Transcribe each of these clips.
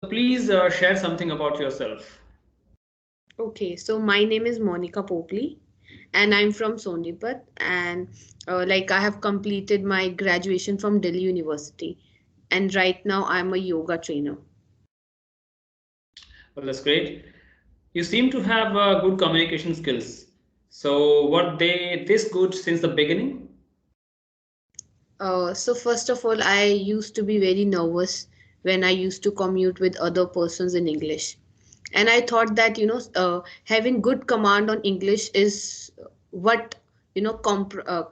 So please share something about yourself. Okay, so my name is Monica Popli and I'm from Sonipat and I have completed my graduation from Delhi University and right now I'm a yoga trainer. Well, that's great. You seem to have good communication skills. So, were they this good since the beginning? So first of all, I used to be very nervous when I used to commute with other persons in English. And I thought that, having good command on English is what,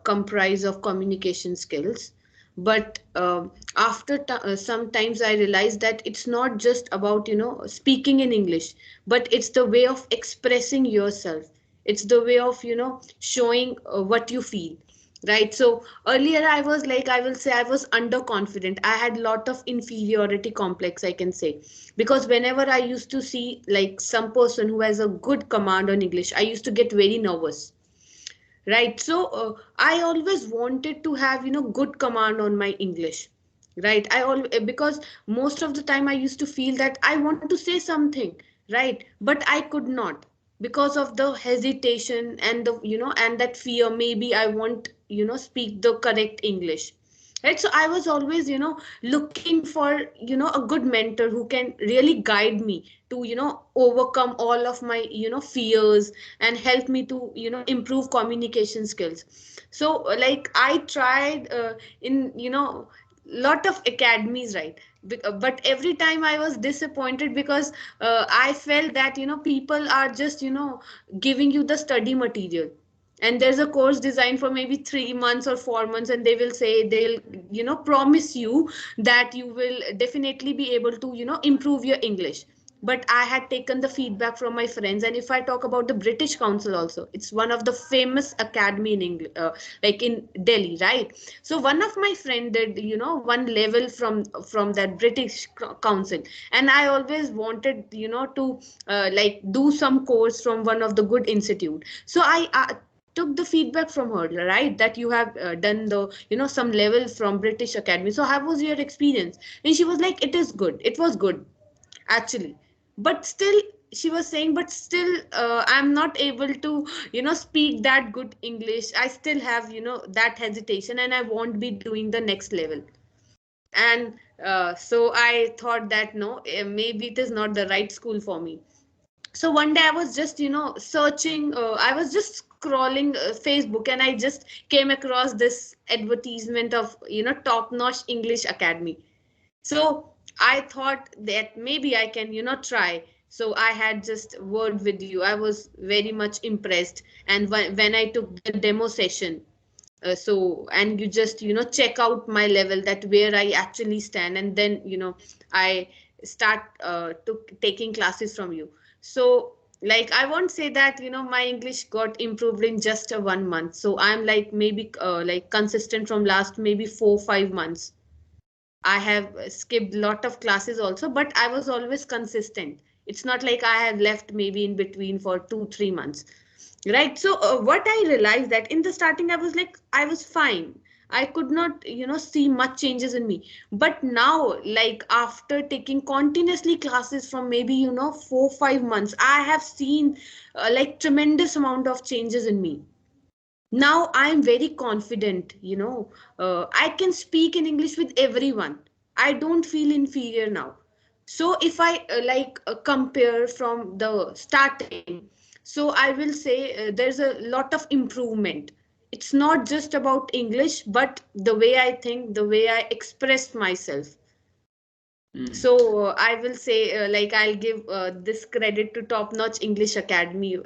comprise of communication skills. But after sometimes I realized that it's not just about, speaking in English, but it's the way of expressing yourself. It's the way of, showing what you feel, right? So earlier I was like, I will say I was underconfident. I had lot of inferiority complex, I can say, because whenever I used to see like some person who has a good command on English, I used to get very nervous, right? So I always wanted to have, good command on my English, right? Because most of the time I used to feel that I want to say something, right, but I could not, because of the hesitation and the, and that fear, maybe I won't, speak the correct English, right? So I was always, looking for, a good mentor who can really guide me to, overcome all of my, fears and help me to, improve communication skills. So I tried in, lot of academies, right? But every time I was disappointed because I felt that, people are just, giving you the study material, and there's a course designed for maybe 3 months or 4 months, and they will say they'll, promise you that you will definitely be able to, improve your English. But I had taken the feedback from my friends, and if I talk about the British Council also, it's one of the famous academy in English, like in Delhi, right? So one of my friend did, one level from that British Council, and I always wanted, to do some course from one of the good institute. So I took the feedback from her, right, that you have done the, some level from British Academy, so how was your experience? And she was like, it is good, it was good actually, but still, she was saying, but still I'm not able to, speak that good English. I still have, that hesitation, and I won't be doing the next level. And so I thought that no, maybe it is not the right school for me. So one day I was just, searching, I was just scrolling Facebook, and I just came across this advertisement of, top notch English academy. So I thought that maybe I can, try. So I had just word with you, I was very much impressed. And when I took the demo session, and you just, check out my level, that where I actually stand, and then, I start taking classes from you. So I won't say that, my English got improved in just a 1 month. So I'm like maybe consistent from last maybe 4 5 months. I have skipped lot of classes also, but I was always consistent. It's not like I have left maybe in between for 2 3 months, right? So what I realized that in the starting I was like, I was fine. I could not, see much changes in me. But now, like after taking continuously classes from maybe, 4 5 months, I have seen tremendous amount of changes in me. Now I am very confident, I can speak in English with everyone. I don't feel inferior now. So if I compare from the starting, so I will say there's a lot of improvement. It's not just about English, but the way I think, the way I express myself. Hmm. So I will say, I'll give this credit to Top Notch English Academy,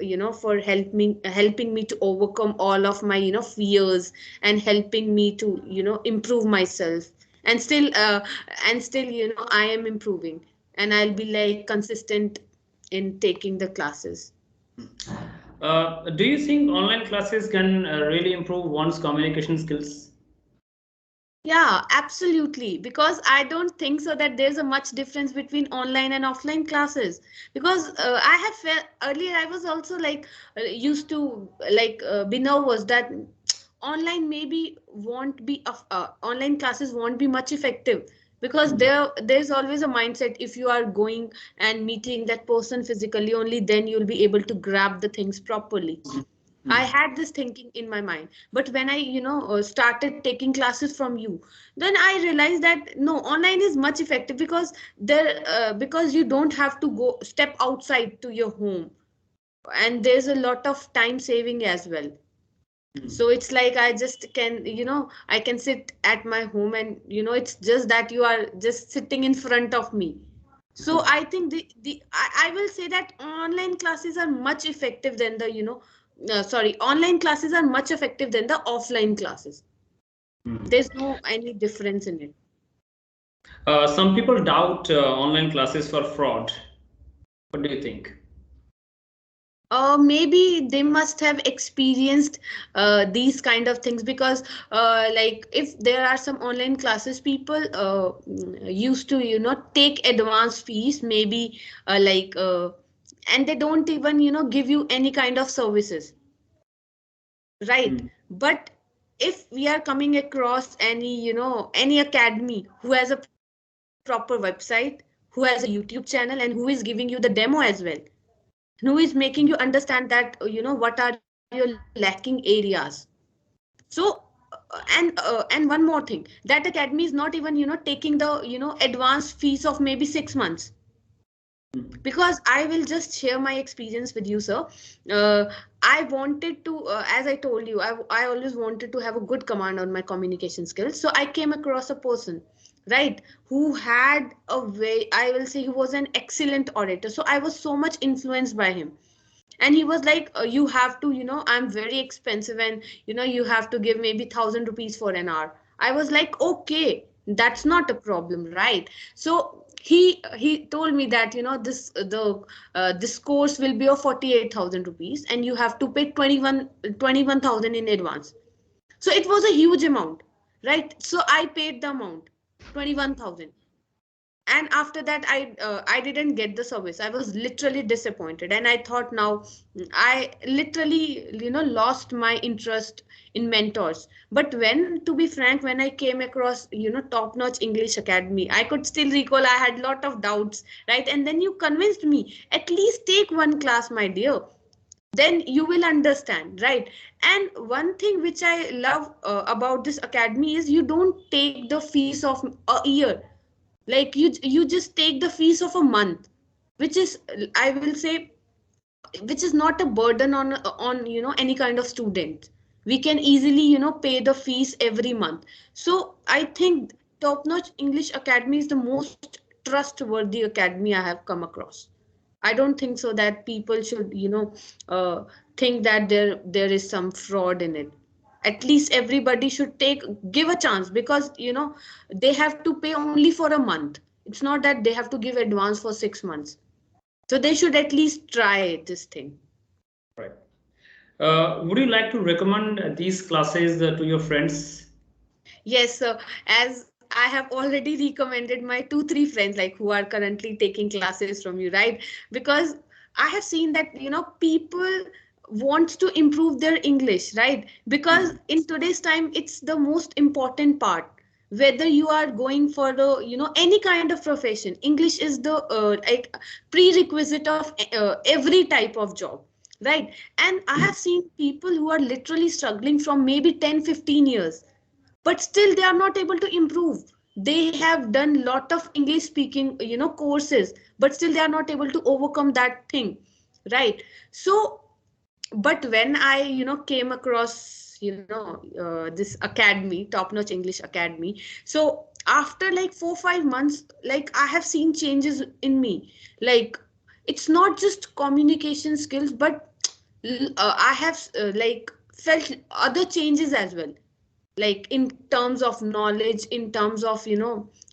for helping me to overcome all of my, fears, and helping me to, improve myself. And still, I am improving, and I'll be like consistent in taking the classes. Do you think online classes can really improve one's communication skills? Yeah, absolutely. Because I don't think so that there's a much difference between online and offline classes. Because I have felt earlier, I was also used to be nervous that online maybe won't be online classes won't be much effective. because Mm. there's always a mindset, if you are going and meeting that person physically, only then you'll be able to grab the things properly. I Mm. had this thinking in my mind, but when I started taking classes from you, then I realized that no, online is much effective, because because you don't have to go step outside to your home, and there's a lot of time saving as well. Mm. So it's like I just can, I can sit at my home, and it's just that you are just sitting in front of me. So I think I will say that online classes are much effective than the, sorry, online classes are much effective than the offline classes. Mm. There's no any difference in it. Some people doubt online classes for fraud. What do you think? Maybe they must have experienced these kind of things, because like if there are some online classes, people used to take advance fees, maybe and they don't even give you any kind of services, right? Mm. But if we are coming across any any academy who has a proper website, who has a YouTube channel, and who is giving you the demo as well, who is making you understand that what are your lacking areas. So and one more thing, that academy is not even taking the advanced fees of maybe 6 months. Mm. Because I will just share my experience with you, sir. uh, I wanted to, as I told you, I always wanted to have a good command on my communication skills. So I came across a person, right, who had a way, I will say he was an excellent orator, so I was so much influenced by him. And he was like, you have to, I'm very expensive, and you have to give maybe 1,000 rupees for an hour. I was like, okay, that's not a problem, right? So he told me that this course will be of 48,000 rupees, and you have to pay 21,000 in advance. So it was a huge amount, right? So I paid the amount, 21,000. And after that, I didn't get the service. I was literally disappointed, and I thought, now I literally lost my interest in mentors. But when, to be frank, when I came across Top Notch English Academy, I could still recall I had lot of doubts, right? And then you convinced me, at least take one class, my dear, then you will understand, right? And one thing which I love about this academy is you don't take the fees of a year. Like you just take the fees of a month, which is, I will say, which is not a burden on any kind of student. We can easily pay the fees every month. So I think Top Notch English Academy is the most trustworthy academy I have come across. I don't think so that people should uh, think that there is some fraud in it. At least everybody should give a chance, because they have to pay only for a month. It's not that they have to give advance for 6 months. So they should at least try this thing. Right. Would you like to recommend these classes to your friends? Yes, so as I have already recommended my 2 3 friends, like who are currently taking classes from you, right? Because I have seen that people wants to improve their English, right? Because Mm. in today's time, it's the most important part. Whether you are going for the any kind of profession, English is the like prerequisite of every type of job, right? And I have seen people who are literally struggling from maybe 10 15 years, but still they are not able to improve. They have done lot of English speaking courses, but still they are not able to overcome that thing, right? So but when I came across this academy, Top Notch English Academy, so after like 4 5 months, like I have seen changes in me. Like it's not just communication skills, but I have felt other changes as well, like in terms of knowledge, in terms of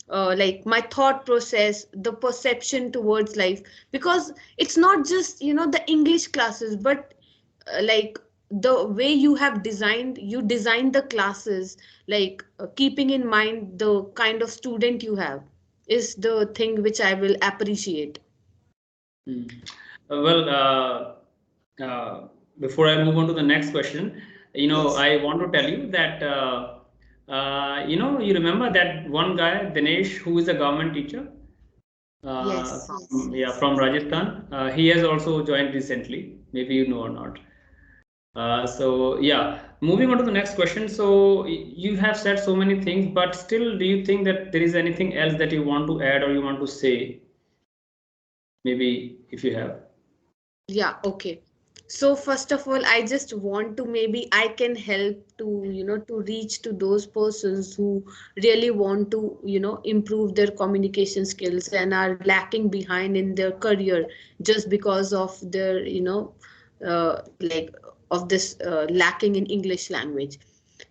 like my thought process, the perception towards life. Because it's not just the English classes, but like the way you designed the classes, like keeping in mind the kind of student you have, is the thing which I will appreciate. Mm. Well, before I move on to the next question, Yes. I want to tell you that You remember that one guy, Dinesh, who is a government teacher? Yes, yes. Yeah, from Rajasthan. He has also joined recently. Maybe you know or not. So yeah, moving on to the next question. So you have said so many things, but still, do you think that there is anything else that you want to add or you want to say? Maybe if you have. Yeah, okay. So first of all, I just want to, maybe I can help to, to reach to those persons who really want to, improve their communication skills and are lacking behind in their career just because of their, like of this lacking in English language,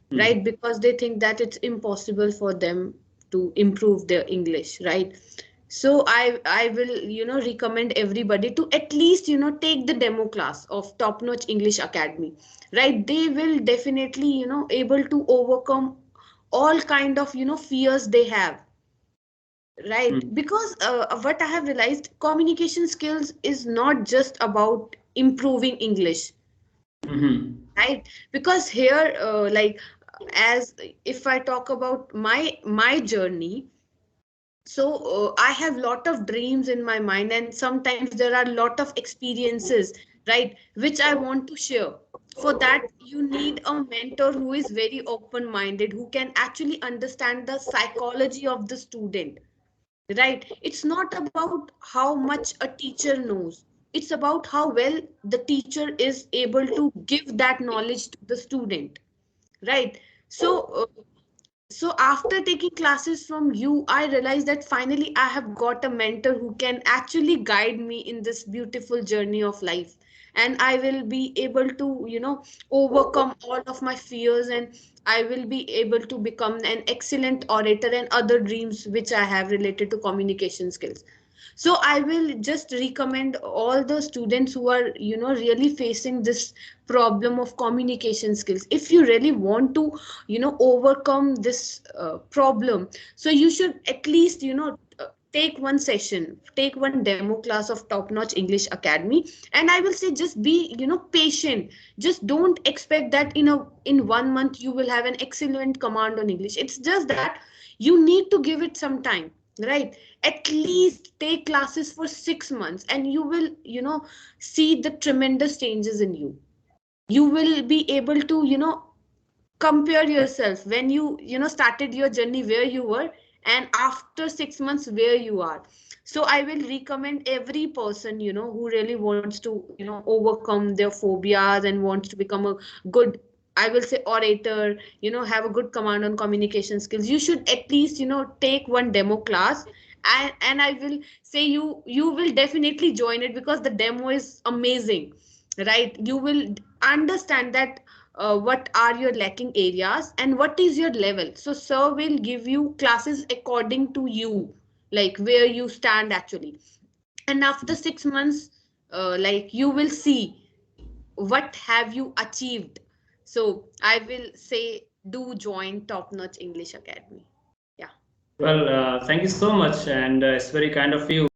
Hmm. right? Because they think that it's impossible for them to improve their English, right? So I will, recommend everybody to at least, take the demo class of Top Notch English Academy, right? They will definitely, able to overcome all kind of, fears they have, right? Hmm. Because what I have realized, communication skills is not just about improving English, Hmm. right? Because here, like, as if I talk about my journey, so I have lot of dreams in my mind, and sometimes there are lot of experiences, right, which I want to share. For that, you need a mentor who is very open minded, who can actually understand the psychology of the student, right? It's not about how much a teacher knows, it's about how well the teacher is able to give that knowledge to the student, right? So so after taking classes from you, I realized that finally I have got a mentor who can actually guide me in this beautiful journey of life. And I will be able to, overcome all of my fears, and I will be able to become an excellent orator and other dreams which I have related to communication skills. So I will just recommend all the students who are, really facing this problem of communication skills. If you really want to, overcome this problem, so you should at least, take one session, take one demo class of Top Notch English Academy. And I will say, just be, patient. Just don't expect that in 1 month you will have an excellent command on English. It's just that you need to give it some time, right? At least take classes for 6 months, and you will, see the tremendous changes in you. You will be able to, compare yourself when you started your journey where you were, and after 6 months where you are. So I will recommend every person, who really wants to, overcome their phobias and wants to become a good, I will say, orator, have a good command on communication skills. You should at least, take one demo class. And I will say, you will definitely join it, because the demo is amazing, right? You will understand that what are your lacking areas and what is your level. So sir will give you classes according to you, like where you stand actually. And after 6 months, like, you will see what have you achieved. So I will say, do join Top Notch English Academy. Yeah. Well, thank you so much, and it's very kind of you.